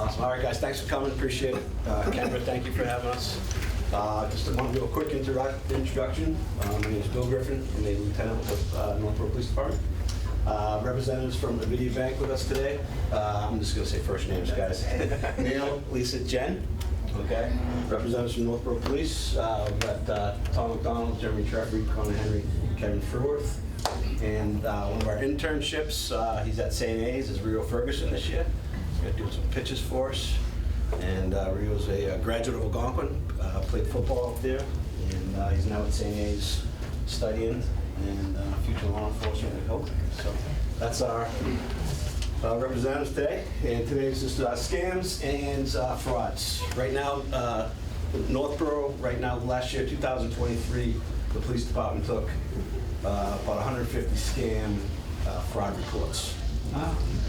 Awesome. All right, guys, thanks for coming. Appreciate it. Kendra, thank you for having us. Just want to do a quick introduction. My name is Bill Griffin. I'm a lieutenant with Northborough Police Department. Representatives from Avidia Bank with us today. I'm just going to say first names, guys. Neil, Lisa, Jen. Okay. Representatives from Northborough Police. We've got Tom McDonald, Jeremy Treffry, Connor Henry, Kevin Fruworth. And one of our internships, he's at St. A's, is Rio Ferguson this year. He's going to do some pitches for us. And Rio's a graduate of Algonquin, played football up there, and he's now at St. A's studying and future law enforcement, I hope. So that's our representatives today. And today is just scams and frauds. Right now, Northborough, last year, 2023, the police department took about 150 scam fraud reports.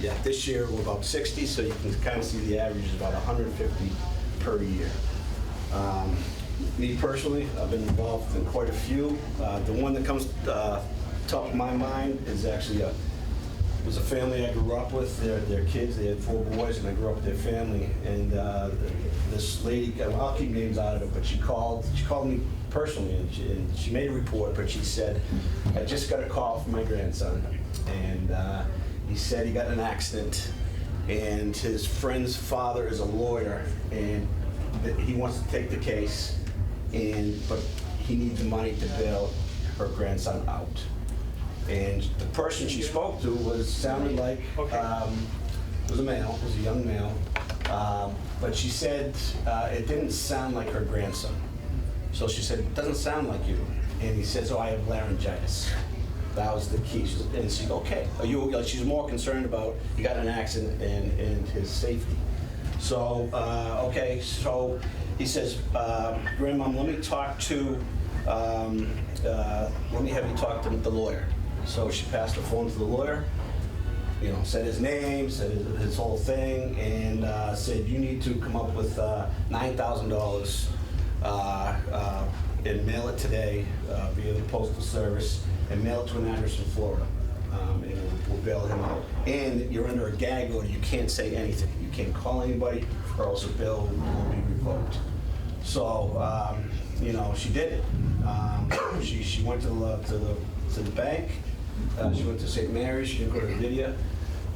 Yeah, this year we're about 60, so you can kind of see the average is about 150 per year. Me personally, I've been involved in quite a few. The one that comes top of my mind is actually was a family I grew up with. Their kids, they had 4 boys, and I grew up with their family. And this lady, I'll keep names out of it, but she called me personally, and she made a report, but she said, I just got a call from my grandson, and he said he got in an accident, and his friend's father is a lawyer, and he wants to take the case, but he needs money to bail her grandson out. And the person she spoke to sounded like was a male, was a young male, but she said it didn't sound like her grandson. So she said, it doesn't sound like you. And he says, oh, I have laryngitis. That was the key. And she's okay. She's more concerned about he got in an accident and his safety. So, okay, so he says, Grandmom, let me talk to, let me have you talk to the lawyer. So she passed the phone to the lawyer, said his name, said his whole thing, and said, you need to come up with $9,000 and mail it today via the Postal Service, and mail it to an address in Florida, and we'll bail him out. And you're under a gag order. You can't say anything. You can't call anybody, or else the bill will be revoked. So, she did it. She went to the bank. She went to St. Mary's. She didn't go to Avidia.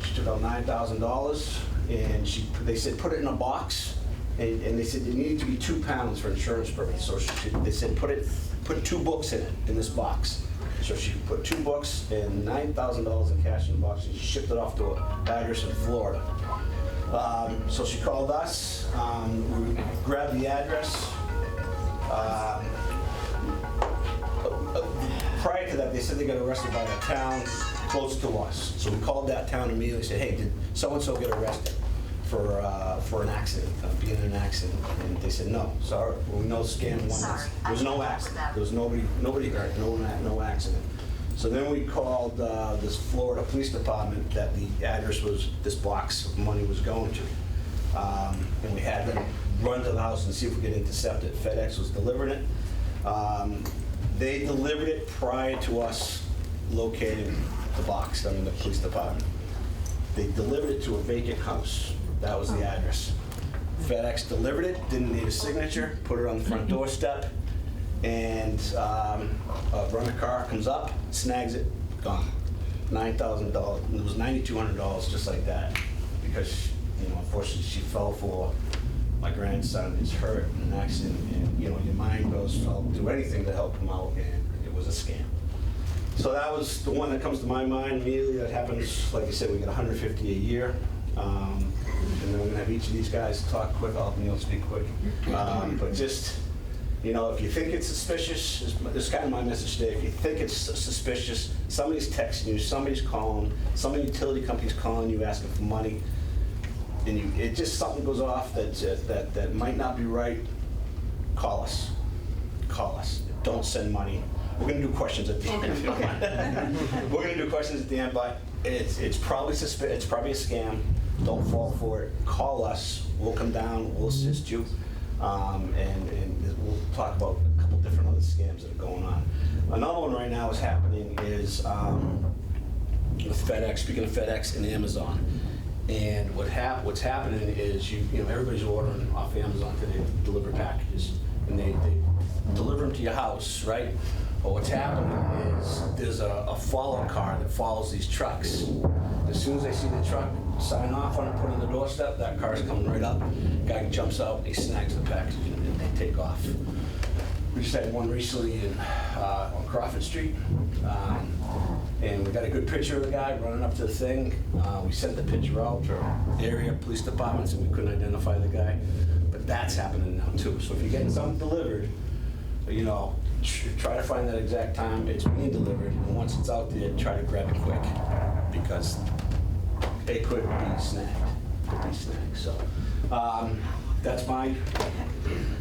She took out $9,000, and they said put it in a box. And they said it needed to be 2 pounds for insurance purposes. So they said put 2 books in it, in this box. So she put 2 books and $9,000 in cash in the box, and she shipped it off to an address in Florida. So she called us. We grabbed the address. Prior to that, they said they got arrested by a town close to us. So we called that town immediately and said, hey, did so-and-so get arrested for an accident, being in an accident? And they said, no, sorry, we know scam one. There was no accident. There was nobody hurt, no accident. So then we called this Florida Police Department that the address was, this box of money was going to. And we had them run to the house and see if we could intercept it. FedEx was delivering it. They delivered it prior to us locating the box, the police department. They delivered it to a vacant house. That was the address. FedEx delivered it, didn't need a signature, put it on the front doorstep, and a runner car comes up, snags it, gone. $9,000. It was $9,200 just like that, because unfortunately she fell for my grandson is hurt in an accident, and your mind goes, I'll do anything to help him out, and it was a scam. So that was the one that comes to my mind immediately. That happens, like I said, we get 150 a year. And then we're gonna have each of these guys talk quick. I'll have Neil speak quick. But just, if you think it's suspicious, this is kind of my message today. If you think it's suspicious, somebody's texting you, somebody's calling, some utility company's calling you asking for money, and it just something goes off that might not be right, call us. Call us. Don't send money. We're going to do questions at the end. We're going to do questions at the end, but it's probably it's probably a scam. Don't fall for it. Call us. We'll come down. We'll assist you, and we'll talk about a couple different other scams that are going on. Another one right now is happening is with FedEx. Speaking of FedEx and Amazon, And what's happening is you know everybody's ordering off Amazon today, deliver packages, and they deliver them to your house, right? But what's happening is there's a follow car that follows these trucks. As soon as they see the truck sign off on it, put it on the doorstep, that car's coming right up. Guy jumps out, he snags the package, and they take off. We just had one recently on Crawford Street, and we got a good picture of the guy running up to the thing. We sent the picture out to area police departments, and we couldn't identify the guy. But that's happening now too. So if you're getting something delivered, you know, try to find that exact time it's being delivered, and once it's out there, try to grab it quick, because it could be snagged. So that's my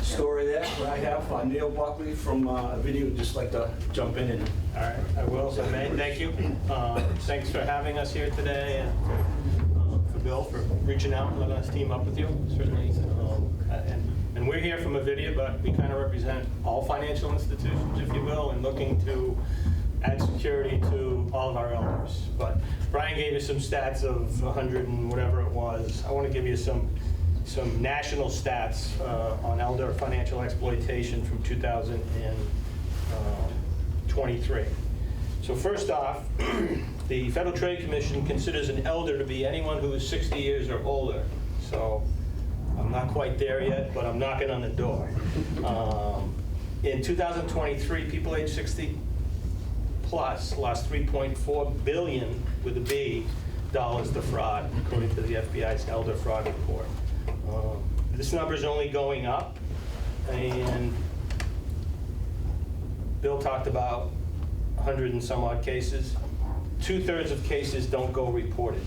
story there. What I have, Neil Buckley from Avidia would just like to jump in and. All right, I will. So, May, thank you. Thanks for having us here today, and for Bill for reaching out and letting us team up with you. Certainly, and we're here from Avidia, but we kind of represent all financial institutions, if you will, and looking to add security to all of our elders. But Brian gave you some stats of 100 and whatever it was. I want to give you some national stats on elder financial exploitation from 2023. So first off, the Federal Trade Commission considers an elder to be anyone who is 60 years or older. So I'm not quite there yet, but I'm knocking on the door. In 2023, people age 60 plus lost $3.4 billion with a B dollars to fraud, according to the FBI's elder fraud report. This number is only going up, and Bill talked about 100 and some odd cases. 2/3 of cases don't go reported,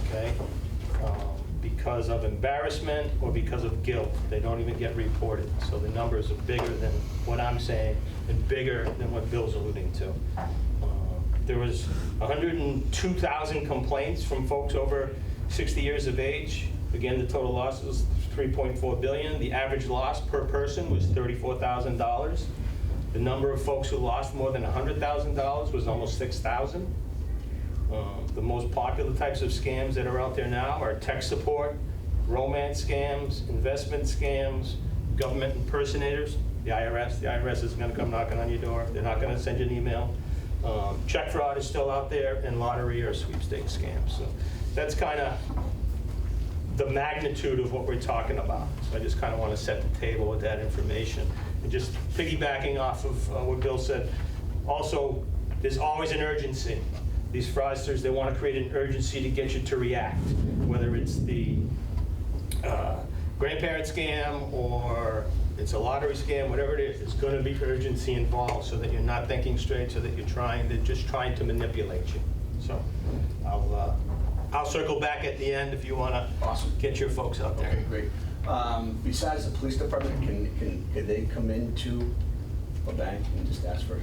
okay? Because of embarrassment or because of guilt, they don't even get reported. So the numbers are bigger than what I'm saying and bigger than what Bill's alluding to. There was 102,000 complaints from folks over 60 years of age. Again, the total loss was $3.4 billion. The average loss per person was $34,000. The number of folks who lost more than $100,000 was almost 6,000. The most popular types of scams that are out there now are tech support, romance scams, investment scams, government impersonators, the IRS. The IRS is going to come knocking on your door. They're not going to send you an email. Check fraud is still out there, and lottery or sweepstakes scams. So that's kind of the magnitude of what we're talking about. So I just kind of want to set the table with that information. And just piggybacking off of what Bill said, also, there's always an urgency. These fraudsters, they want to create an urgency to get you to react, whether it's the grandparent scam or it's a lottery scam, whatever it is, there's going to be urgency involved so that you're not thinking straight, so that they're just trying to manipulate you. So I'll circle back at the end if you want to get your folks out there. Okay, great. Besides the police department, can they come into a bank and just ask for,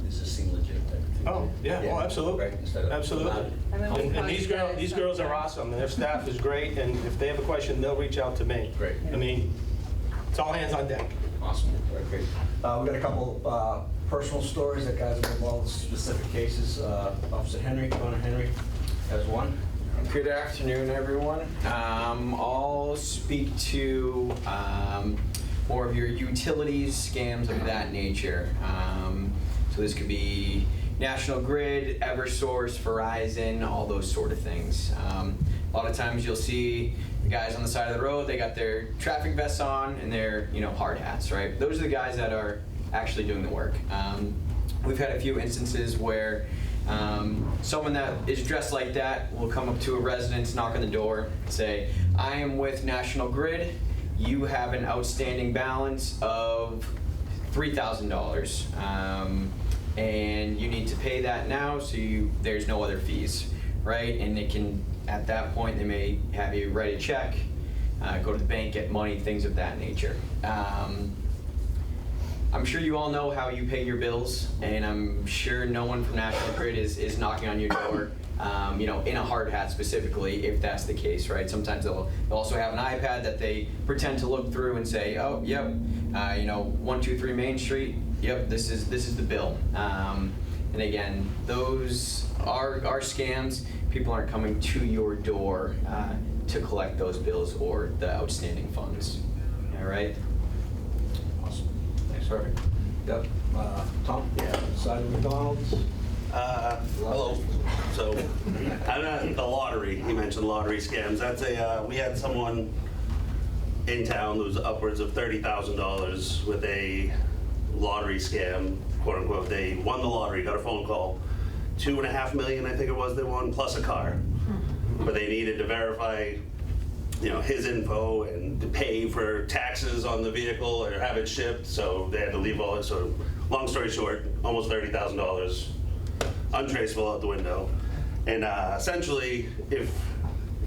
is this seem legit type of thing? Oh, yeah, oh, absolutely. Right, instead of absolutely. And these girls are awesome, and their staff is great, and if they have a question, they'll reach out to me. Great. I mean, it's all hands on deck. Awesome. All right, great. We got a couple personal stories that guys have been involved in specific cases. Officer Henry, Connor Henry, has one. Good afternoon, everyone. I'll speak to more of your utilities, scams of that nature. So this could be National Grid, Eversource, Verizon, all those sort of things. A lot of times you'll see the guys on the side of the road, they got their traffic vests on and their hard hats, right? Those are the guys that are actually doing the work. We've had a few instances where someone that is dressed like that will come up to a residence, knock on the door, say, I am with National Grid. You have an outstanding balance of $3,000, and you need to pay that now, so there's no other fees, right? And they can, at that point, they may have you write a check, go to the bank, get money, things of that nature. I'm sure you all know how you pay your bills, and I'm sure no one from National Grid is knocking on your door, in a hard hat specifically, if that's the case, right? Sometimes they'll also have an iPad that they pretend to look through and say, oh, yep, 123 Main Street, yep, this is the bill. And again, those are scams. people aren't coming to your door to collect those bills or the outstanding funds. All right? Awesome. Thanks, Harvey. Yep. Tom? Yeah. Side of McDonald's? Hello. So, I'm at the lottery. You mentioned lottery scams. That's we had someone in town who was upwards of $30,000 with a lottery scam, quote unquote. They won the lottery, got a phone call. $2.5 million, I think it was, they won, plus a car. But they needed to verify, his info and to pay for taxes on the vehicle or have it shipped. So they had to leave all this. So, long story short, almost $30,000. Untraceable out the window. And essentially, if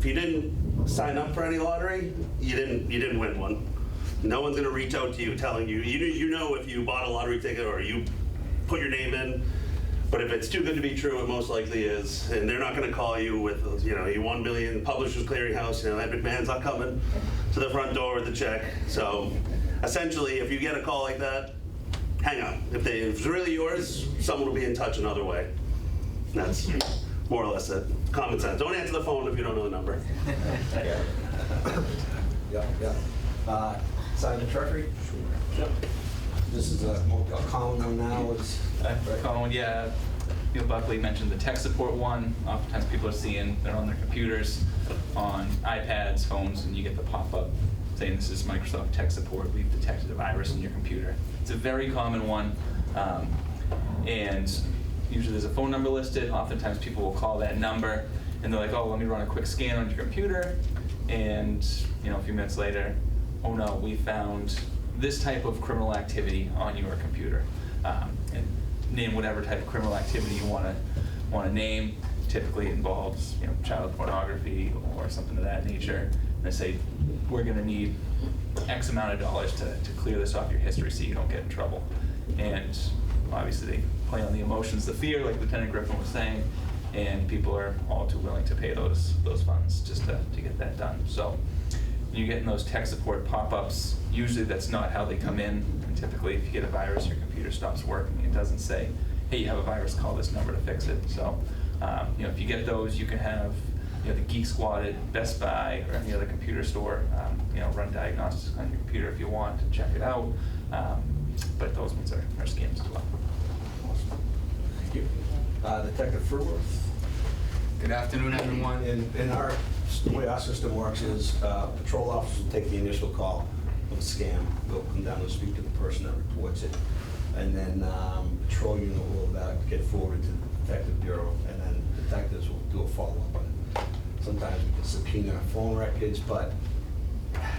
you didn't sign up for any lottery, you didn't win one. No one's gonna reach out to you telling you, you know if you bought a lottery ticket or you put your name in, but if it's too good to be true, it most likely is. And they're not gonna call you with, you won $1 million, Publishers Clearinghouse, Ed McMahon's not coming to the front door with the check. So essentially, if you get a call like that, hang up. If it's really yours, someone will be in touch another way. That's more or less it. Common sense. Don't answer the phone if you don't know the number. Yeah. Side of the treasury? Yep. This is a more common one now. Colin, yeah. Neil Buckley mentioned the tech support one. Oftentimes people are seeing they're on their computers, on iPads, phones, and you get the pop-up saying this is Microsoft tech support. We've detected a virus in your computer. It's a very common one, and usually there's a phone number listed. Oftentimes people will call that number, and they're like, "Oh, let me run a quick scan on your computer," and a few minutes later, "Oh no, we found this type of criminal activity on your computer," and name whatever type of criminal activity you want to name. Typically involves child pornography or something of that nature. And they say, "We're going to need X amount of dollars to clear this off your history so you don't get in trouble." And obviously they play on the emotions, the fear, like Lieutenant Griffin was saying, and people are all too willing to pay those funds just to get that done. So when you're getting those tech support pop-ups, usually that's not how they come in. And typically if you get a virus, your computer stops working. It doesn't say, "Hey, you have a virus, call this number to fix it." So if you get those, you can have the Geek Squad at Best Buy or any other computer store, run diagnostics on your computer if you want to check it out. But those ones are scams as well. Awesome. Thank you. Detective Fruworth. Good afternoon, everyone. The way our system works is patrol officers will take the initial call of a scam. They'll come down and speak to the person that reports it. And then patrol unit will get forwarded to the detective bureau, and then detectives will do a follow-up on it. Sometimes we can subpoena phone records, but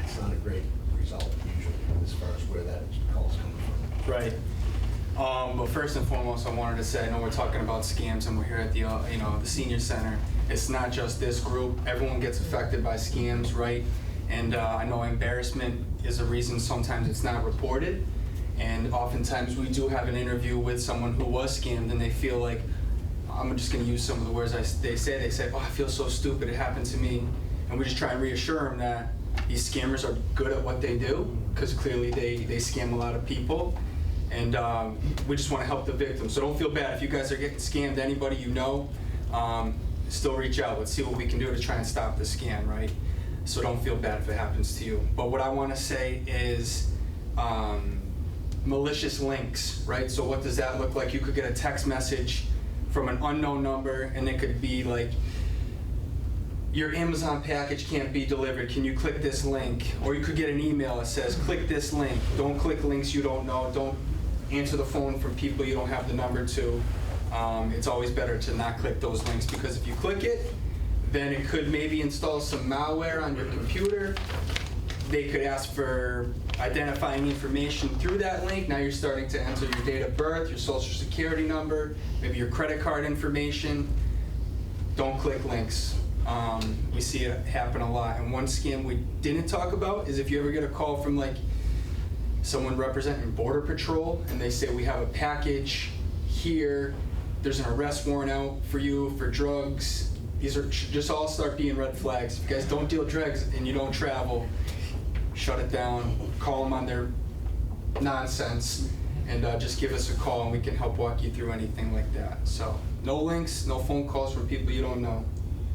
it's not a great result usually as far as where that call's coming from. Right. But first and foremost, I wanted to say, I know we're talking about scams, and we're here at the the senior center. It's not just this group. Everyone gets affected by scams, right? And I know embarrassment is a reason sometimes it's not reported. And oftentimes we do have an interview with someone who was scammed, and they feel like, I'm just going to use some of the words they say, "Oh, I feel so stupid, it happened to me." And we just try and reassure them that these scammers are good at what they do, because clearly they scam a lot of people. And we just want to help the victims. So don't feel bad if you guys are getting scammed. Anybody you know, still reach out. Let's see what we can do to try and stop the scam, right? So don't feel bad if it happens to you. But what I want to say is malicious links, right? So what does that look like? You could get a text message from an unknown number, and it could be like, "Your Amazon package can't be delivered. Can you click this link?" Or you could get an email that says, "Click this link." Don't click links you don't know. Don't answer the phone from people you don't have the number to. It's always better to not click those links, because if you click it, then it could maybe install some malware on your computer. They could ask for identifying information through that link. Now you're starting to enter your date of birth, your social security number, maybe your credit card information. Don't click links. We see it happen a lot. And one scam we didn't talk about is if you ever get a call from someone representing Border Patrol, and they say, "We have a package here, there's an arrest warrant out for you for drugs." These are just all start being red flags. If you guys don't deal drugs and you don't travel, shut it down, call them on their nonsense, and just give us a call and we can help walk you through anything like that. So no links, no phone calls from people you don't know.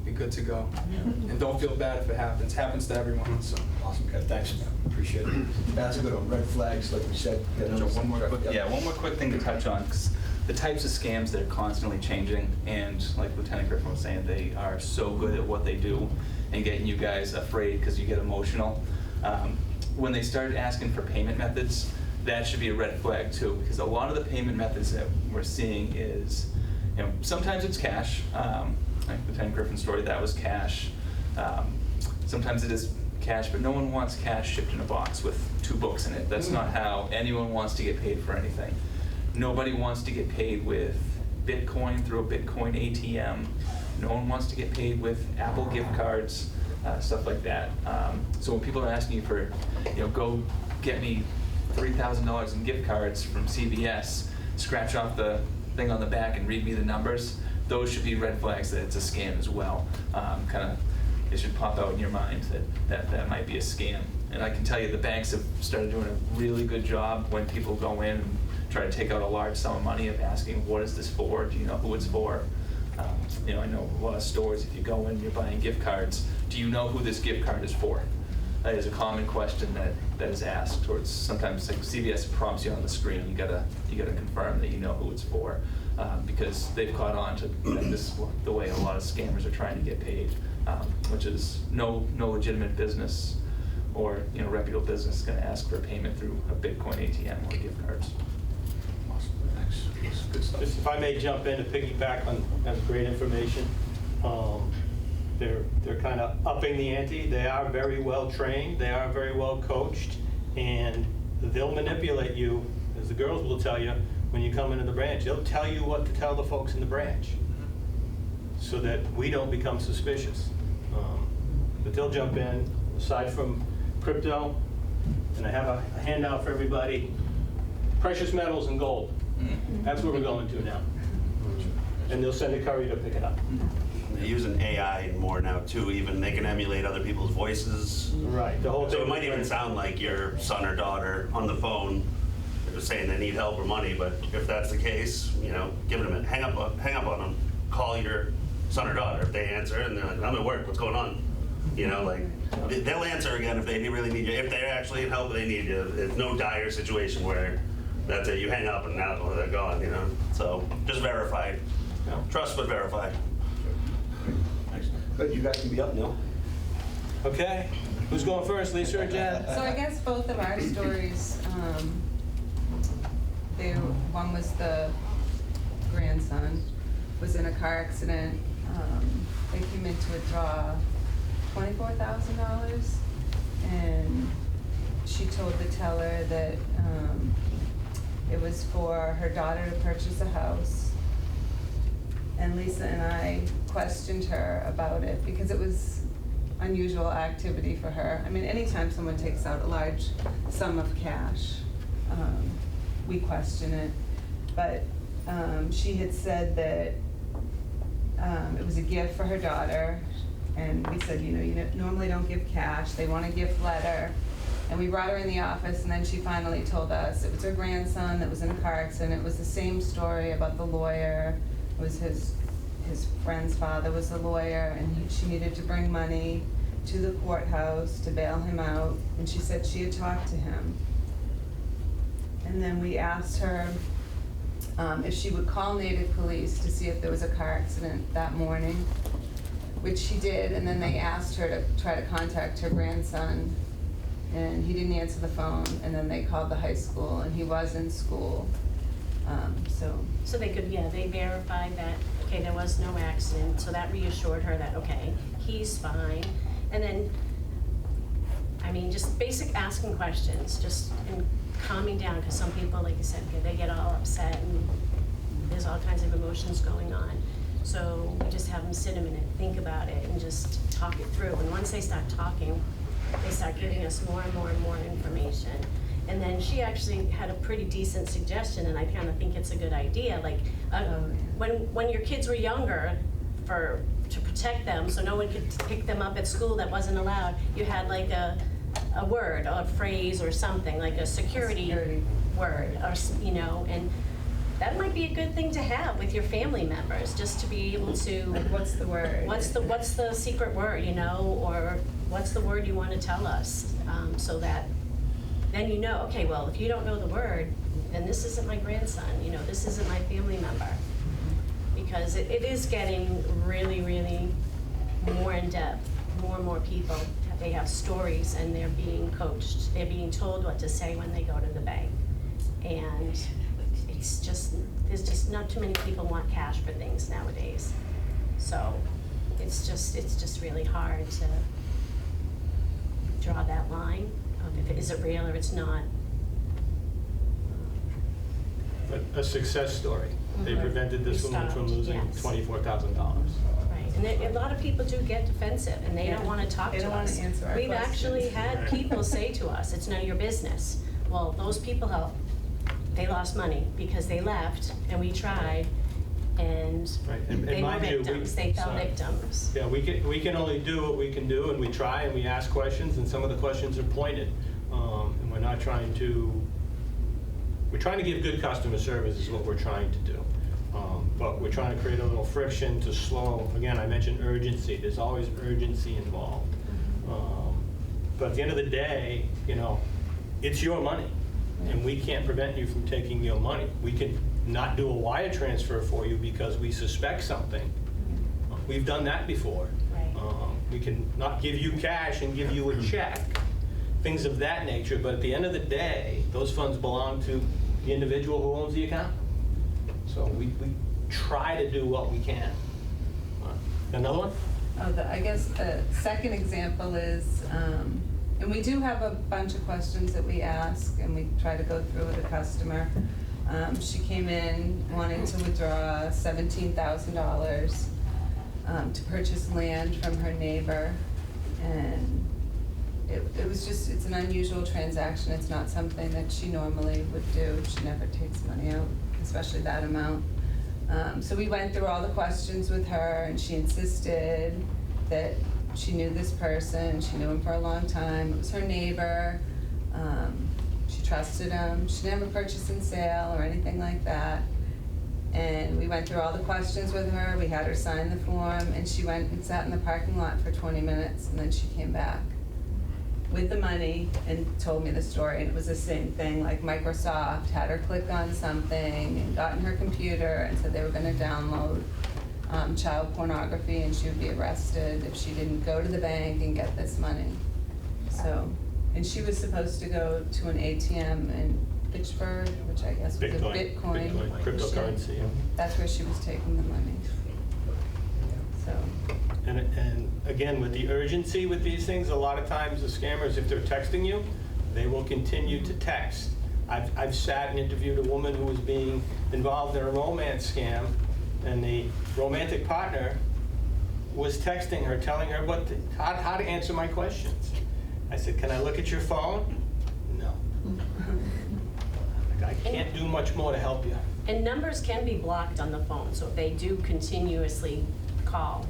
be good to go. And don't feel bad if it happens. Happens to everyone, so. Awesome, Ken, thanks, appreciate it. That's a good one, red flags, like we said. One more quick thing to touch on, 'cause the types of scams, they're constantly changing, and like Lieutenant Griffin was saying, they are so good at what they do and getting you guys afraid because you get emotional. When they started asking for payment methods, that should be a red flag too, because a lot of the payment methods that we're seeing is, sometimes it's cash, like Lieutenant Griffin's story, that was cash. Sometimes it is cash, but no one wants cash shipped in a box with 2 books in it. That's not how anyone wants to get paid for anything. Nobody wants to get paid with Bitcoin through a Bitcoin ATM. No one wants to get paid with Apple gift cards, stuff like that. So when people are asking you for, go get me $3,000 in gift cards from CVS, scratch off the thing on the back and read me the numbers, those should be red flags that it's a scam as well. It should pop out in your mind that might be a scam. And I can tell you the banks have started doing a really good job when people go in and try to take out a large sum of money of asking, what is this for? Do you know who it's for? I know a lot of stores, if you go in and you're buying gift cards, do you know who this gift card is for? That is a common question that is asked. Or it's sometimes like CVS prompts you on the screen, you gotta confirm that you know who it's for, because they've caught on to this the way a lot of scammers are trying to get paid, which is no legitimate business or reputable business is going to ask for a payment through a Bitcoin ATM or gift cards. Awesome, thanks. Good stuff. Just if I may jump in to piggyback on that's great information. They're kind of upping the ante. They are very well trained. They are very well coached, and they'll manipulate you, as the girls will tell you when you come into the branch. They'll tell you what to tell the folks in the branch, so that we don't become suspicious. But they'll jump in. Aside from crypto, and I have a handout for everybody. Precious metals and gold. That's where we're going to now. And they'll send a courier to pick it up. They're using AI more now too. Even they can emulate other people's voices. Right. The whole thing. So it might even sound like your son or daughter on the phone, saying they need help or money. But if that's the case, give them a hang up on them. Call your son or daughter. If they answer and they're like, "I'm at work. What's going on?" They'll answer again if they really need you. If they're actually in help, they need you. It's no dire situation where that's it. You hang up and now they're gone. So just verify. Trust but verify. Thanks. Good, you guys can be up now. Okay. Who's going first, Lisa or Jen? So I guess both of our stories, one was the grandson was in a car accident. They came in to withdraw $24,000, and she told the teller that it was for her daughter to purchase a house. And Lisa and I questioned her about it because it was unusual activity for her. I mean, anytime someone takes out a large sum of cash, we question it. But she had said that it was a gift for her daughter. And we said, you normally don't give cash. They want a gift letter. And we brought her in the office, and then she finally told us it was her grandson that was in a car accident. It was the same story about the lawyer. It was his friend's father was a lawyer, and she needed to bring money to the courthouse to bail him out. And she said she had talked to him. And then we asked her if she would call Native Police to see if there was a car accident that morning, which she did, and then they asked her to try to contact her grandson, and he didn't answer the phone, and then they called the high school, and he was in school, So they they verified that, okay, there was no accident, so that reassured her that, okay, he's fine. And then, just basic asking questions, and calming down, because some people, like you said, they get all upset, and there's all kinds of emotions going on. So we just have them sit a minute, think about it, and just talk it through. And once they start talking, they start giving us more and more and more information. And then she actually had a pretty decent suggestion, and I kind of think it's a good idea. Like, when your kids were younger, to protect them, so no one could pick them up at school that wasn't allowed, you had like a word or a phrase or something, like a security word, or that might be a good thing to have with your family members, just to be able to, Like, what's the word? what's the secret word, you know, or what's the word you want to tell us, so that then you know, okay, well, if you don't know the word, then this isn't my grandson, you know, this isn't my family member. Because it is getting really, really more in depth. More and more people, they have stories and they're being coached. They're being told what to say when they go to the bank. And it's just, there's just not too many people want cash for things nowadays. So it's just really hard to draw that line of if it is it real or it's not. But a success story. They Mhm. prevented this We woman from stopped, losing yes. $24,000. Right, and a lot of people do get defensive, and they don't Yeah. want to talk They to don't wanna us. answer our We've actually questions. had people say to us, it's none of your business. Well, those people, they lost money because they left, and we tried, and Right, and they were mind you, we- victims, they fell sorry. victims. Yeah, we can only do what we can do, and we try and we ask questions, and some of the questions are pointed. And we're not trying to, we're trying to give good customer service is what we're trying to do. But we're trying to create a little friction to slow, again, I mentioned urgency, there's always urgency involved. But at the end of the day, you know, it's your money, and we can't prevent you from taking your money. We can not do a wire transfer for you because we suspect something. We've done that before. Right. We can not give you cash and give you a check, things of that nature, but at the end of the day, those funds belong to the individual who owns the account. So we try to do what we can. Another one? Oh, I guess the second example is, and we do have a bunch of questions that we ask, and we try to go through with the customer. She came in wanting to withdraw $17,000 to purchase land from her neighbor, and it was just, it's an unusual transaction. It's not something that she normally would do. She never takes money out, especially that amount. So we went through all the questions with her, and she insisted that she knew this person, she knew him for a long time, it was her neighbor, she trusted him, she never purchased and sale or anything like that. And we went through all the questions with her, we had her sign the form, and she went and sat in the parking lot for 20 minutes, and then she came back with the money and told me the story. And it was the same thing, like Microsoft had her click on something and got in her computer and said they were gonna download child pornography, and she would be arrested if she didn't go to the bank and get this money. So, and she was supposed to go to an ATM in Pittsburgh, which I guess was a Bitcoin machine. Cryptocurrency, yeah. That's where she was taking the money. So, And again, with the urgency with these things, a lot of times the scammers, if they're texting you, they will continue to text. I've sat and interviewed a woman who was being involved in a romance scam, and the romantic partner was texting her, telling her how to answer my questions. I said, can I look at your phone? No. I can't do much more to help you. And numbers can be blocked on the phone, so if they do continuously call,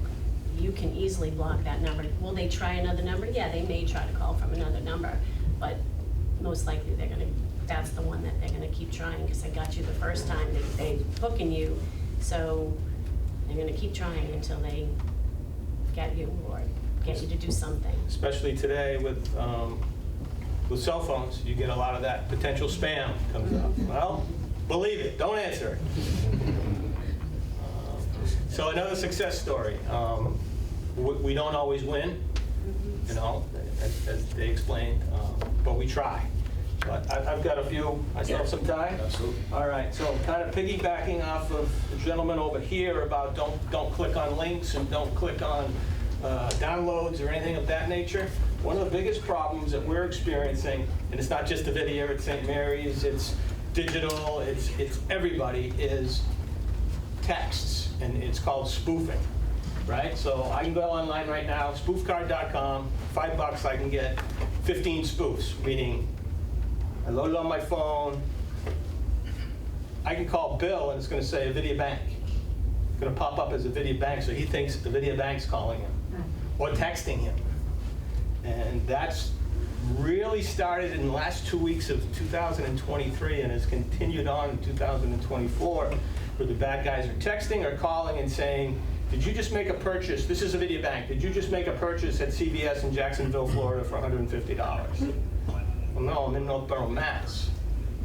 you can easily block that number. Will they try another number? Yeah, they may try to call from another number, but most likely that's the one that they're gonna keep trying, because they got you the first time, they hooking you, so they're gonna keep trying until they get you or get you to do something. Especially today with cell phones, you get a lot of that potential spam comes up. Well, believe it, don't answer it. So another success story. We don't always win, you know, as they explained, but we try. But I've got a few. I still have some time? Absolutely. All right, so kind of piggybacking off of the gentleman over here about don't click on links and don't click on downloads or anything of that nature. One of the biggest problems that we're experiencing, and it's not just Avidia, it's St. Mary's, it's digital, it's everybody, is texts, and it's called spoofing, right? So I can go online right now, spoofcard.com, $5 I can get 15 spoofs, meaning I load it on my phone, I can call Bill and it's gonna say Avidia Bank. It's gonna pop up as Avidia Bank, so he thinks Avidia Bank's calling him, or texting him. And that's really started in the last 2 weeks of 2023 and has continued on in 2024, where the bad guys are texting or calling and saying, did you just make a purchase? This is Avidia Bank. Did you just make a purchase at CVS in Jacksonville, Florida for $150? Well, no, I'm in Northborough, Mass.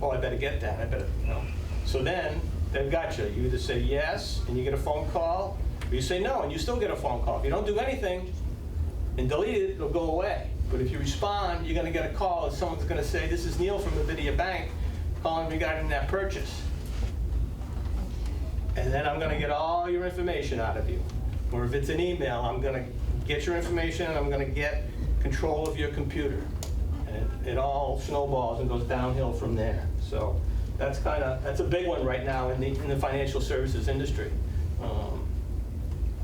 Oh, I better get that. I better, no. So then they've got you. You either say yes and you get a phone call, or you say no and you still get a phone call. If you don't do anything and delete it, it'll go away. But if you respond, you're going to get a call and someone's going to say, this is Neil from Avidia Bank calling regarding that purchase. And then I'm going to get all your information out of you. Or if it's an email, I'm going to get your information and I'm going to get control of your computer. And it all snowballs and goes downhill from there. So that's a big one right now in the financial services industry.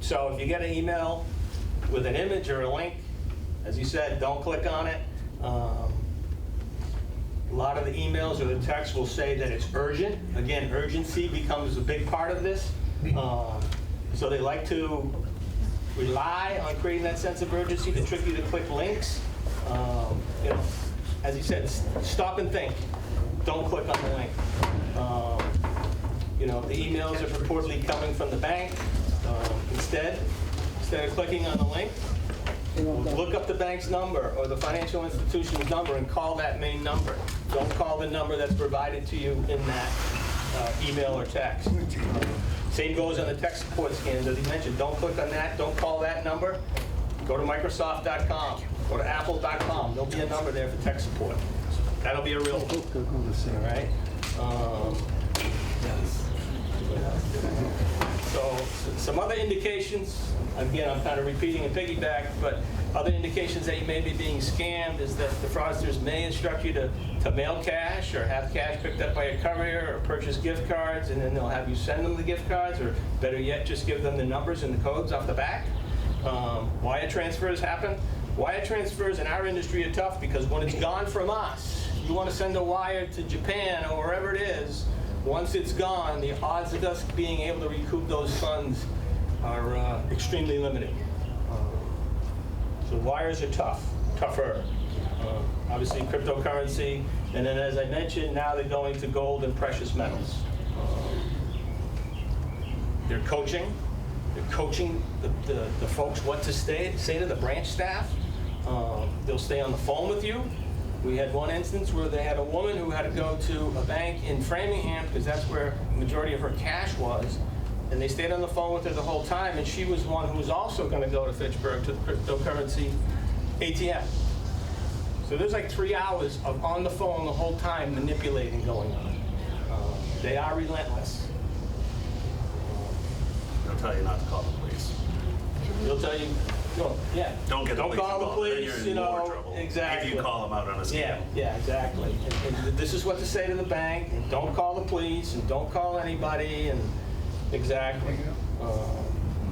So if you get an email with an image or a link, as you said, don't click on it. A lot of the emails or the texts will say that it's urgent. Again, urgency becomes a big part of this. So they like to rely on creating that sense of urgency to trick you to click links. You know, as you said, stop and think. Don't click on the link. You know, the emails are purportedly coming from the bank. Instead of clicking on the link, look up the bank's number or the financial institution's number and call that main number. Don't call the number that's provided to you in that email or text. Same goes on the tech support scans, as he mentioned. Don't click on that. Don't call that number. Go to Microsoft.com. Go to Apple.com. There'll be a number there for tech support. That'll be a real one. All right? So some other indications, again, I'm kind of repeating and piggyback, but other indications that you may be being scammed is that the fraudsters may instruct you to mail cash or have cash picked up by a courier or purchase gift cards, and then they'll have you send them the gift cards, or better yet, just give them the numbers and the codes off the back. Wire transfers happen. Wire transfers in our industry are tough because when it's gone from us, you want to send a wire to Japan or wherever it is, once it's gone, the odds of us being able to recoup those funds are extremely limited. So wires are tougher. Obviously cryptocurrency, and then as I mentioned, now they're going to gold and precious metals. They're coaching the folks what to say to the branch staff. They'll stay on the phone with you. We had one instance where they had a woman who had to go to a bank in Framingham because that's where the majority of her cash was. And they stayed on the phone with her the whole time, and she was one who was also going to go to Fitchburg to the cryptocurrency ATM. So there's like 3 hours of on the phone the whole time manipulating going on. They are relentless. They'll tell you not to call the police. They'll tell you, no, yeah. Don't get the police call the involved, then police, you're in more trouble. Exactly. If you call them out on a scam. Yeah, exactly. And this is what to say to the bank, and don't call the police, and don't call anybody, and exactly.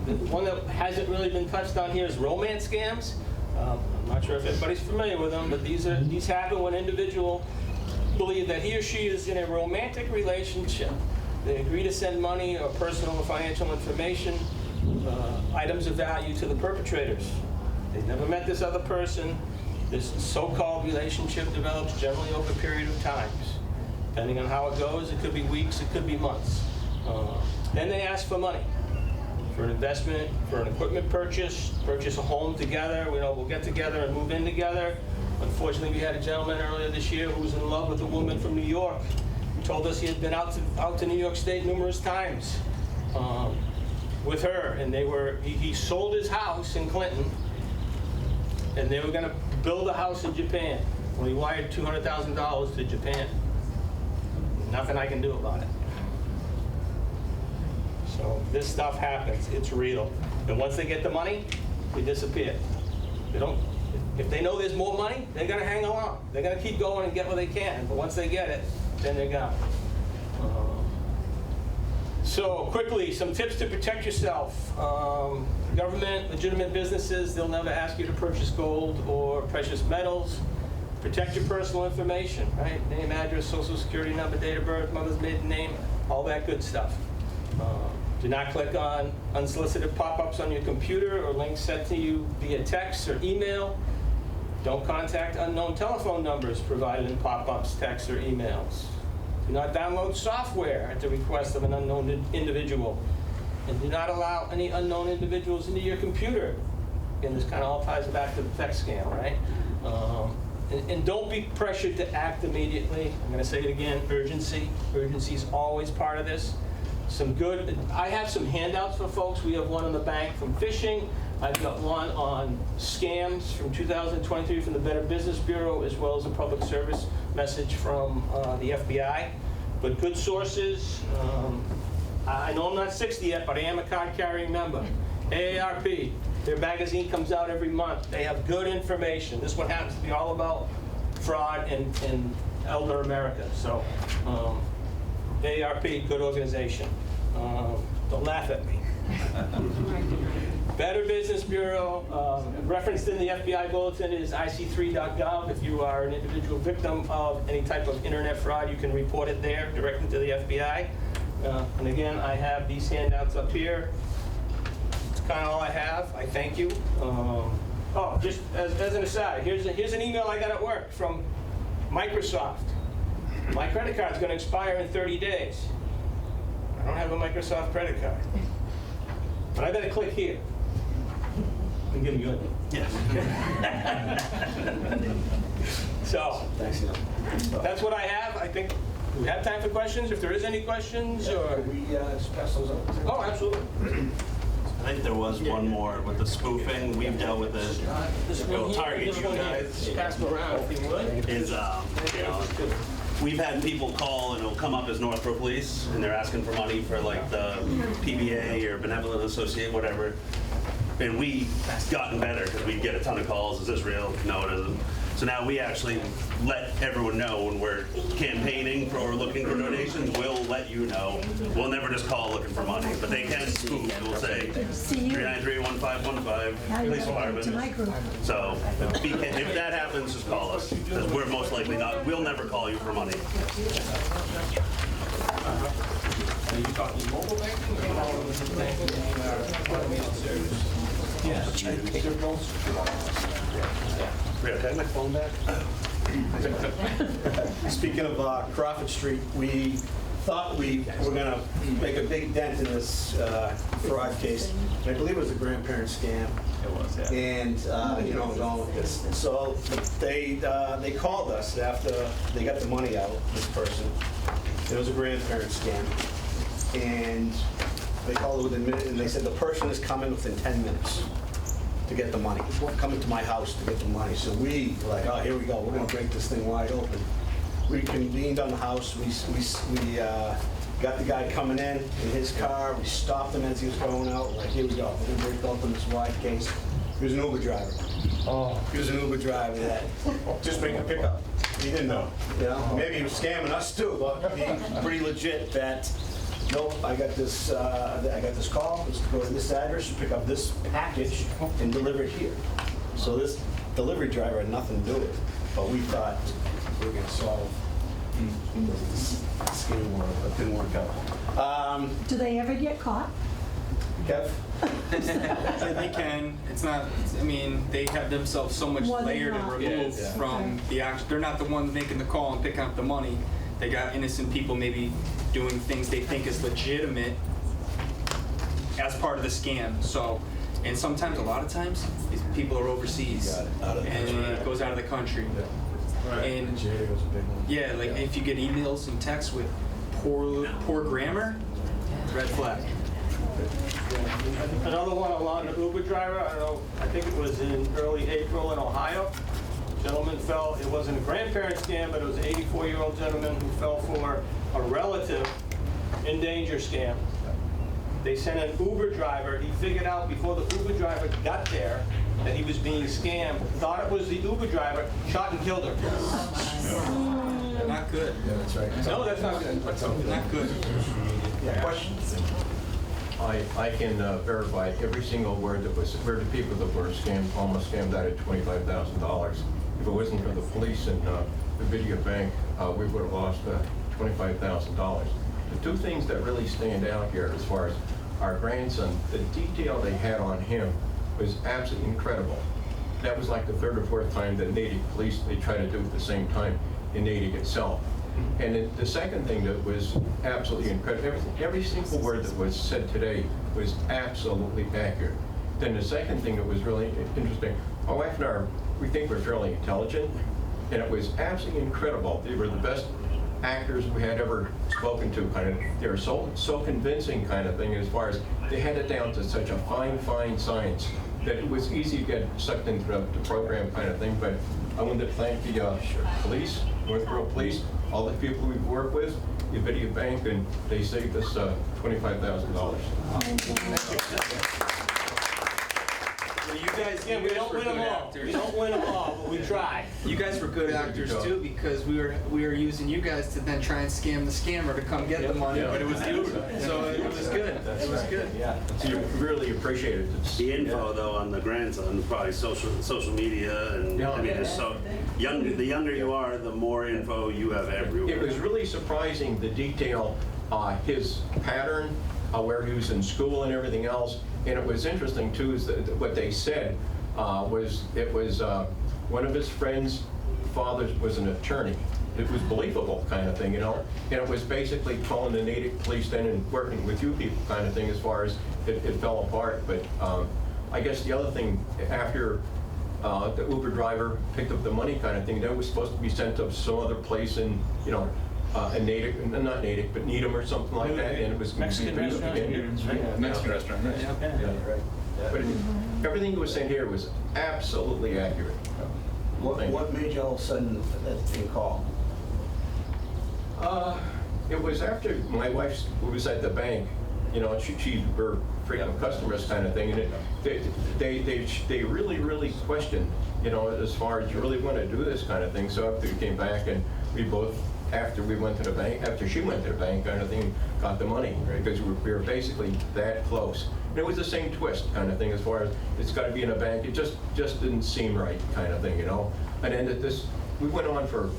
The one that hasn't really been touched on here is romance scams. I'm not sure if everybody's familiar with them, but these happen when individuals believe that he or she is in a romantic relationship. They agree to send money or personal or financial information, items of value to the perpetrators. They've never met this other person. This so-called relationship develops generally over a period of times. Depending on how it goes, it could be weeks, it could be months. Then they ask for money for an investment, for an equipment purchase a home together. We'll get together and move in together. Unfortunately, we had a gentleman earlier this year who was in love with a woman from New York. He told us he had been out to New York State numerous times with her, and he sold his house in Clinton, and they were going to build a house in Japan. Well, he wired $200,000 to Japan. Nothing I can do about it. So this stuff happens. It's real. And once they get the money, they disappear. If they know there's more money, they're going to hang along. They're going to keep going and get what they can. But once they get it, then they're gone. So quickly, some tips to protect yourself. Government, legitimate businesses, they'll never ask you to purchase gold or precious metals. Protect your personal information, right? Name, address, social security number, date of birth, mother's maiden name, all that good stuff. Do not click on unsolicited pop-ups on your computer or links sent to you via text or email. Don't contact unknown telephone numbers provided in pop-ups, texts, or emails. Do not download software at the request of an unknown individual. And do not allow any unknown individuals into your computer. Again, this kind of all ties back to the text scam, right? And don't be pressured to act immediately. I'm going to say it again, urgency. Urgency is always part of this. I have some handouts for folks. We have one on the bank from phishing. I've got one on scams from 2023 from the Better Business Bureau, as well as a public service message from the FBI. But good sources. I know I'm not 60 yet, but I am a card-carrying member. AARP, their magazine comes out every month. They have good information. This one happens to be all about fraud in elder America. So AARP, good organization. Don't laugh at me. Better Business Bureau, referenced in the FBI bulletin is ic3.gov. If you are an individual victim of any type of internet fraud, you can report it there directly to the FBI. And again, I have these handouts up here. It's kind of all I have. I thank you. Oh, just as an aside, here's an email I got at work from Microsoft. My credit card's going to expire in 30 days. I don't have a Microsoft credit card. But I better click here. I'm giving you a Yes. So, Thanks, Neil. that's what I have. I think we have time for questions, if there is any questions, or... Could we just pass those up? Oh, absolutely. I think there was one more with the spoofing. We've dealt with it. It'll target you guys. Pass them around, if you would. Is, you know, we've had people call and it'll come up as Northborough Police and they're asking for money for like the PBA or Benevolent Associate, whatever. And we've gotten better because we get a ton of calls. Is this real? No, it isn't. So now we actually let everyone know when we're campaigning for or looking for donations. We'll let you know. We'll never just call looking for money, but they can spoof. We'll say 393-1515, police department. So if that happens, just call us because we're most likely not. We'll never call you for money. Are you talking mobile banking or automated banking? Automated service? Yes. Okay, my phone back. Speaking of Crawford Street, we thought we were going to make a big dent in this fraud case. I believe it was a grandparent scam. It was, yeah. And, you know, I'm going with this. So they called us after they got the money out, this person. It was a grandparent scam. And they called within a minute, and they said the person is coming within 10 minutes to get the money. Coming to my house to get the money. So we were like, oh, here we go. We're going to break this thing wide open. We convened on the house. We got the guy coming in his car. We stopped him as he was going out. We're like, here we go. We're going to break open this wide case. He was an Uber driver. Oh. He was an Uber driver that just make a pickup. He didn't know. You know, maybe he was scamming us too, but he's pretty legit that. Nope, I got this call. Let's go to this address, pick up this package, and deliver it here. So this delivery driver had nothing to do with it, but we thought we were going to solve this scheme world, but it didn't work out. Do they ever get caught? Kev? Yeah, they can. It's not. I mean, they have themselves so much Well, they're layered and not. removed Yeah. from the action. They're not the ones making the call and picking up the money. They got innocent people maybe doing things they think is legitimate as part of the scam. So, and sometimes, a lot of times, these people are overseas Got it. Out of the and country. it goes out of the country. And Jada was a big one. yeah, like if you get emails and texts with poor grammar, red flag. Another one along the Uber driver, I don't know, I think it was in early April in Ohio. Gentleman fell, it wasn't a grandparent scam, but it was an 84-year-old gentleman who fell for a relative in danger scam. They sent an Uber driver. He figured out before the Uber driver got there that he was being scammed, thought it was the Uber driver, shot and killed her. Not good. Yeah, that's right. No, that's not good. Not good. Questions? I can verify every single word that was heard to people that were scammed, almost scammed out of $25,000. If it wasn't for the police and the Avidia Bank, we would have lost $25,000. The two things that really stand out here as far as our grandson, the detail they had on him was absolutely incredible. that was like the third or fourth time that Natick police, they tried to do it at the same time in Natick itself. And then the second thing that was absolutely incredible, every single word that was said today was absolutely accurate. Then the second thing that was really interesting, my wife and I, we think we're fairly intelligent, and it was absolutely incredible. They were the best actors we had ever spoken to, kind of. They were so convincing, kind of thing, as far as they had it down to such a fine science that it was easy to get sucked into the program, kind of thing. But I wanted to thank the police, Northborough Police, all the people we've worked with, the Avidia Bank, and they saved us $25,000. You guys, Yeah, we don't win them all. We don't win them all, but we try. You guys were good actors too, because we were using you guys to then try and scam the scammer to come get the money, but it was you. So it was good. It was good. Yeah, so we really appreciate it. The info though on the grandson, probably social media, and I mean, it's so the younger you are, the more info you have everywhere. It was really surprising, the detail, his pattern, where he was in school and everything else. And it was interesting too, is that what they said was one of his friends' fathers was an attorney. It was believable, kind of thing, you know. And it was basically calling the Natick police then and working with you people, kind of thing, as far as it fell apart. But I guess the other thing, after the Uber driver picked up the money, kind of thing, that was supposed to be sent to some other place in, you know, in Natick, not Natick, but Needham or something like that, and it was Mexican restaurant. Mexican restaurant, right? Yeah. But everything you were saying here was absolutely accurate. What made you all of a sudden that thing call? It was after my wife was at the bank, you know, she were frequent customers, kind of thing, and they really questioned, you know, as far as you really want to do this kind of thing. So after we came back, and we both, after we went to the bank, after she went to the bank, kind of thing, got the money, right? Because we were basically that close. And it was the same twist, kind of thing, as far as it's got to be in a bank. It just didn't seem right, kind of thing, you know. And then we went on for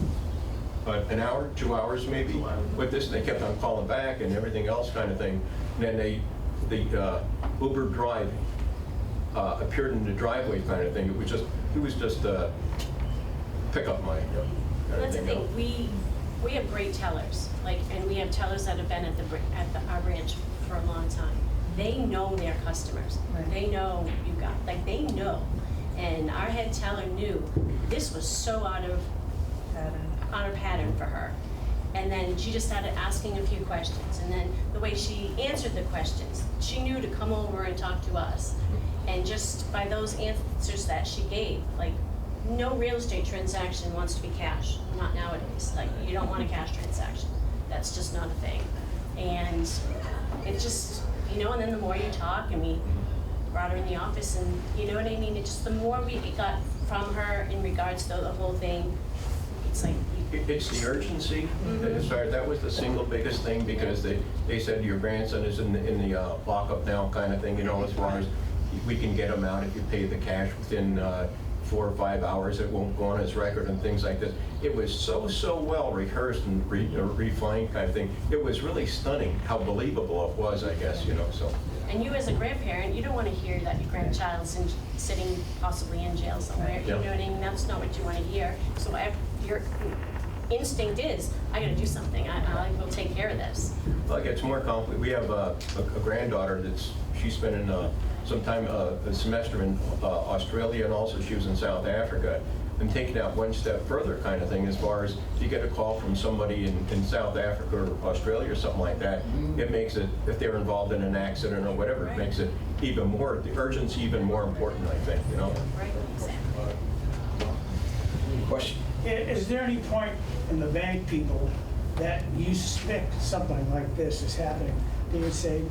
an hour, 2 hours maybe, with this. They kept on calling back and everything else, kind of thing. And then the Uber drive appeared in the driveway, kind of thing. It was just pickup money. That's the thing, we have great tellers, and we have tellers that have been at our branch for a long time. They know their customers. Right. They know you got, they know. And our head teller knew this was so out of pattern for her. And then she just started asking a few questions. And then the way she answered the questions, she knew to come over and talk to us. And just by those answers that she gave, no real estate transaction wants to be cash, not nowadays. You don't want a cash transaction. That's just not a thing. And it just, and then the more you talk, and we brought her in the office, and you know what I mean? It just, the more we got from her in regards to the whole thing, it's like. It's the urgency. That was the single biggest thing, because they said your grandson is in the lockup now, kind of thing, as far as we can get him out if you pay the cash within 4 or 5 hours. It won't go on his record and things like this. It was so well rehearsed and refined, kind of thing. It was really stunning how believable it was, I guess, so. And you as a grandparent, you don't want to hear that your grandchild's sitting possibly in jail somewhere. You know what I mean? That's not what you want to hear. So your instinct is, I got to do something. I will take care of this. Well, it gets more complicated. We have a granddaughter she's spending some time, a semester in Australia, and also she was in South Africa. And taking that one step further, kind of thing, as far as you get a call from somebody in South Africa or Australia or something like that, it makes it, if they're involved in an accident or whatever, it makes it even more, the urgency even more important, I think, Right, exactly. Question? Is there any point in the bank people that you suspect something like this is happening, they would say,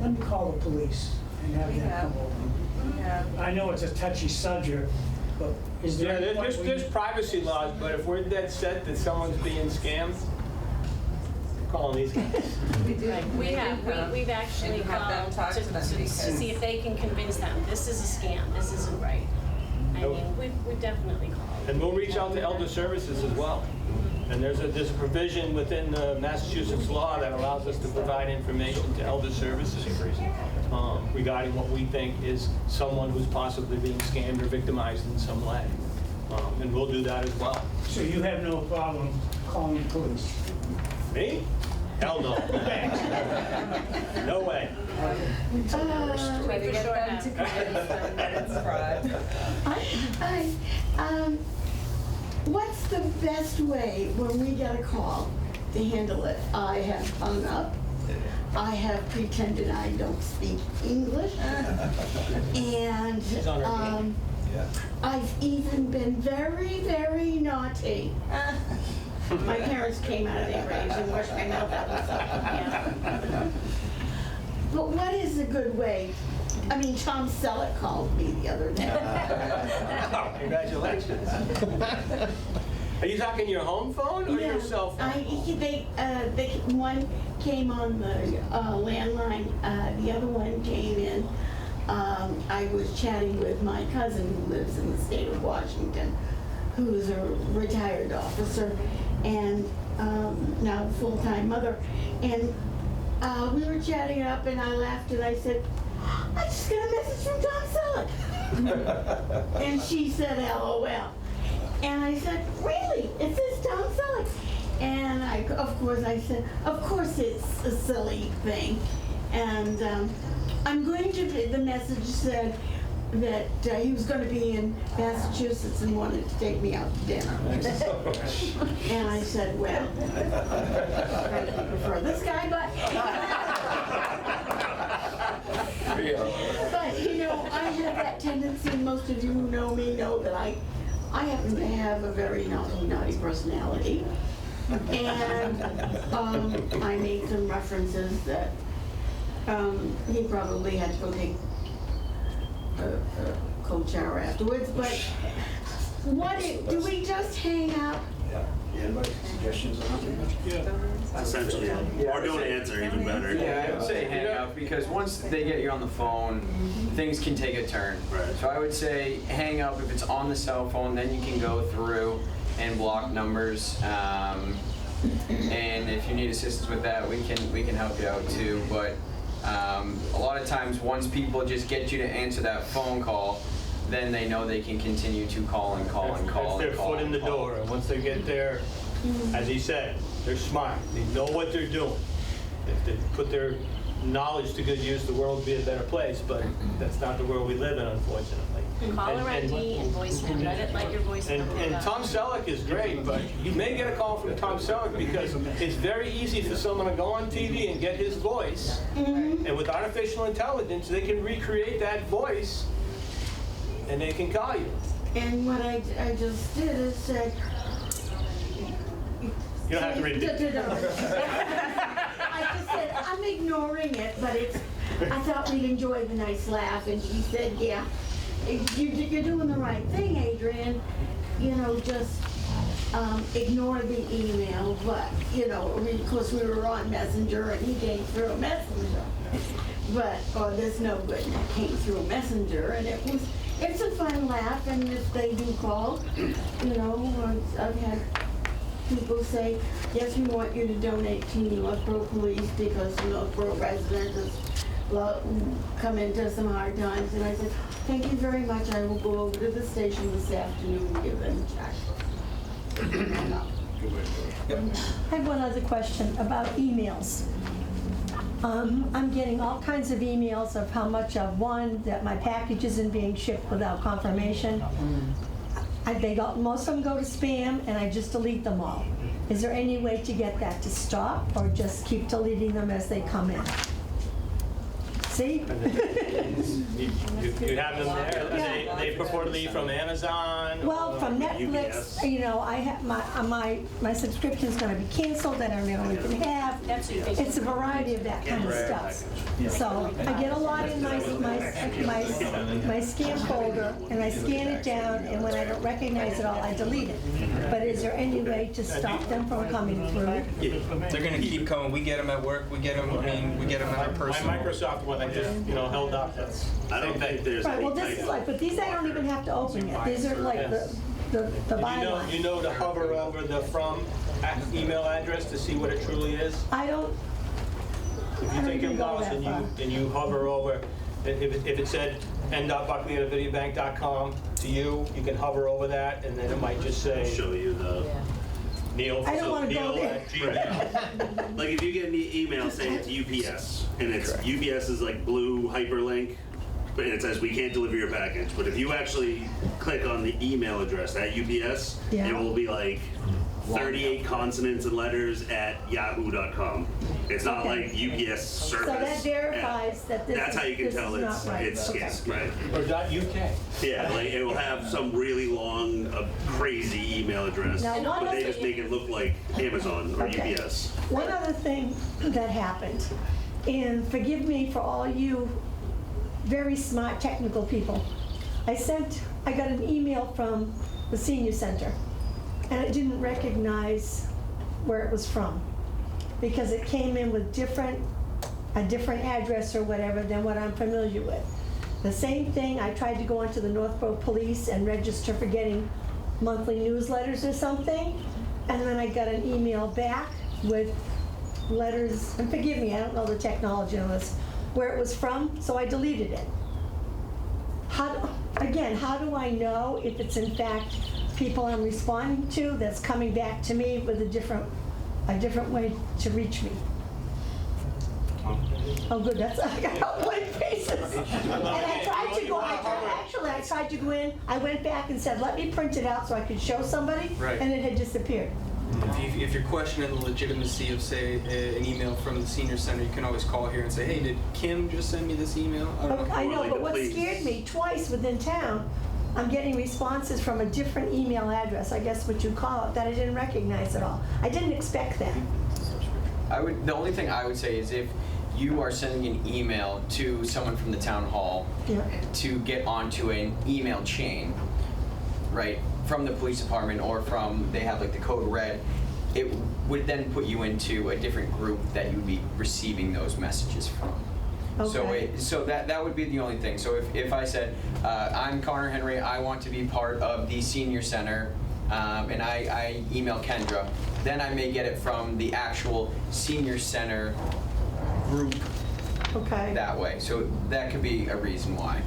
let me call the police and have them come over? Yeah. I know it's a touchy subject, but is there any point there's privacy laws, but if we're dead set that someone's being scammed, calling these guys. We do. We've actually And have them called talk to to them see because- if they can convince them, this is a scam, this isn't right. I mean, we've definitely called. And we'll reach out to elder services as well. And there's a provision within the Massachusetts law that allows us to provide information to elder services. regarding what we think is someone who's possibly being scammed or victimized in some way. And we'll do that as well. So you have no problem calling the police? Me? Hell no. No way. Try to get them to convince them that it's fraud. What's the best way when we get a call to handle it? I have hung up. I have pretended I don't speak English. And I've even been very, very naughty. My parents came out of their rage and washed my mouth out and stuff. But what is a good way? I mean, Tom Selleck called me the other day. Congratulations. Are you talking your home phone or your cell phone? One came on the landline, the other one came in. I was chatting with my cousin who lives in the state of Washington, who's a retired officer and now a full-time mother. And we were chatting up and I laughed and I said, I just got a message from Tom Selleck. And she said, LOL. And I said, really? It says Tom Selleck. And I said, of course it's a silly thing. And the message said that he was going to be in Massachusetts and wanted to take me out to dinner. And I said, well, I prefer this guy, but I have that tendency, and most of you who know me know that I happen to have a very naughty personality. And I made some references that he probably had to go take a cold shower afterwards, but do we just hang up? Anybody, suggestions on that? Essentially, or don't answer, even better. Yeah, I would say hang up, because once they get you on the phone, things can take a turn. Right. So I would say hang up if it's on the cell phone, then you can go through and block numbers. And if you need assistance with that, we can help you out too. But a lot of times, once people just get you to answer that phone call, then they know they can continue to call and call and call. It's their foot in the door, and once they get there, as he said, they're smart. They know what they're doing. If they put their knowledge to good use, the world would be a better place, but that's not the world we live in, unfortunately. Caller ID and voicemail. I didn't like your voicemail. And Tom Selleck is great, but you may get a call from Tom Selleck because it's very easy for someone to go on TV and get his voice, and with artificial intelligence, they can recreate that voice and they can call you. And what I just did is said, You don't have to read it. I just said, I'm ignoring it, but I thought we'd enjoy the nice laugh, and she said, yeah, you're doing the right thing, Adrian. Just ignore the email, but, of course we were on Messenger, and he came through Messenger. But, there's no good, and it came through Messenger, and it's a fun laugh, and if they do call, I've had people say, yes, we want you to donate to Northborough Police because the Northborough residents has come into some hard times. And I said, thank you very much. I will go over to the station this afternoon and give them a check. I have one other question about emails. I'm getting all kinds of emails of how much I've won, that my package isn't being shipped without confirmation. Most of them go to spam, and I just delete them all. Is there any way to get that to stop, or just keep deleting them as they come in? See? You have them there. They purportedly from Amazon. Well, from Netflix, I have my subscription's going to be canceled. I don't know what you can have. It's a variety of that kind of stuff. So I get a lot in my scam folder, and I scan it down, and when I don't recognize it all, I delete it. But is there any way to stop them from coming through? They're going to keep coming. We get them at work. We get them. We get them at our personal. My Microsoft one, I just held up. That's I don't think there's Right, any well, this is like, but these I don't even have to open yet. These are like the byline. You know to hover over the from email address to see what it truly is? I don't, If you take your mouse and you hover over, if it said n.buckley@avidiabank.com to you, you can hover over that, and then it might just say Show you the. Neil. I don't wanna go there. Neil@gmail. Like if you get an email saying it's UPS, and it's UPS is like blue hyperlink, and it says we can't deliver your package. But if you actually click on the email address at UPS, Yeah. it will be like 38 consonants and letters at yahoo.com. It's not Okay. like UPS service. So that verifies that this That's is, how you can this tell is it's not right. it's Okay. scam, right? Or .uk. Yeah, like it will have some really long, crazy email address, Now, one but they other- just make it look like Amazon or Okay. UPS. One other thing that happened, and forgive me for all you very smart technical people. I got an email from the senior center, and I didn't recognize where it was from, because it came in with a different address or whatever than what I'm familiar with. The same thing, I tried to go into the Northborough Police and register for getting monthly newsletters or something, and then I got an email back with letters, and forgive me, I don't know the technology on this, where it was from, so I deleted it. How do I know if it's in fact people I'm responding to that's coming back to me with a different way to reach me? Oh, good, I got blank faces. And I tried to go, I tried to go in, I went back and said, let me print it out so I could show somebody, Right. and it had disappeared. If you're questioning the legitimacy of, say, an email from the senior center, you can always call here and say, hey, did Kim just send me this email? I don't know. I Or know, like but a what police. scared me, twice within town, I'm getting responses from a different email address, I guess what you call it, that I didn't recognize at all. I didn't expect that. The only thing I would say is if you are sending an email to someone from the town hall Yeah. to get onto an email chain, right, from the police department or from, they have like the code red, it would then put you into a different group that you would be receiving those messages from. Okay. So that would be the only thing. So if I said, I'm Connor Henry, I want to be part of the senior center, and I email Kendra, then I may get it from the actual senior center group Okay. that way. So that could be a reason why.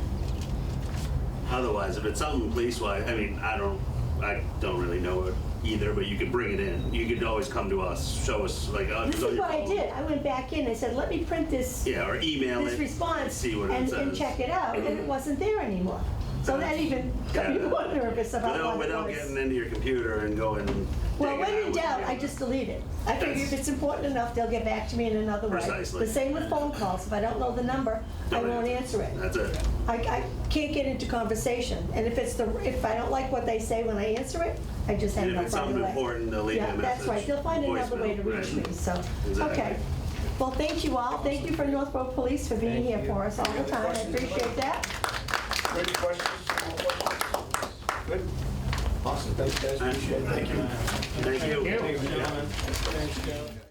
Otherwise, if it's something police-wise, I mean, I don't really know it either, but you could bring it in. You could always come to us, show us, like, oh, This it's on is your what I phone. did. I went back in, I said, let me print this, Yeah, or email this it, response see what it and says. check it out, and it wasn't there anymore. So that even got me Yeah. more nervous about what it Without was. getting into your computer and going and Well, digging when in out doubt, what I you- just delete it. I figure if That's- it's important enough, they'll get back to me in another way. Precisely. The same with phone calls. If I don't know the number, I Don't won't answer it. That's it. I can't get into conversation, and if I don't like what they say when I answer it, I just hang And if up it's right away. something important, they'll leave you a Yeah, message. that's right. They'll find another way to voicemail, reach right. me, so, Exactly. okay. Well, thank you all. Thank you for Northborough Police for being here for us all the time. I appreciate that. Any questions? More questions? Good. Awesome, thanks guys, appreciate it. Thank you. Thank you. Thank you, gentlemen. Thanks, Joe.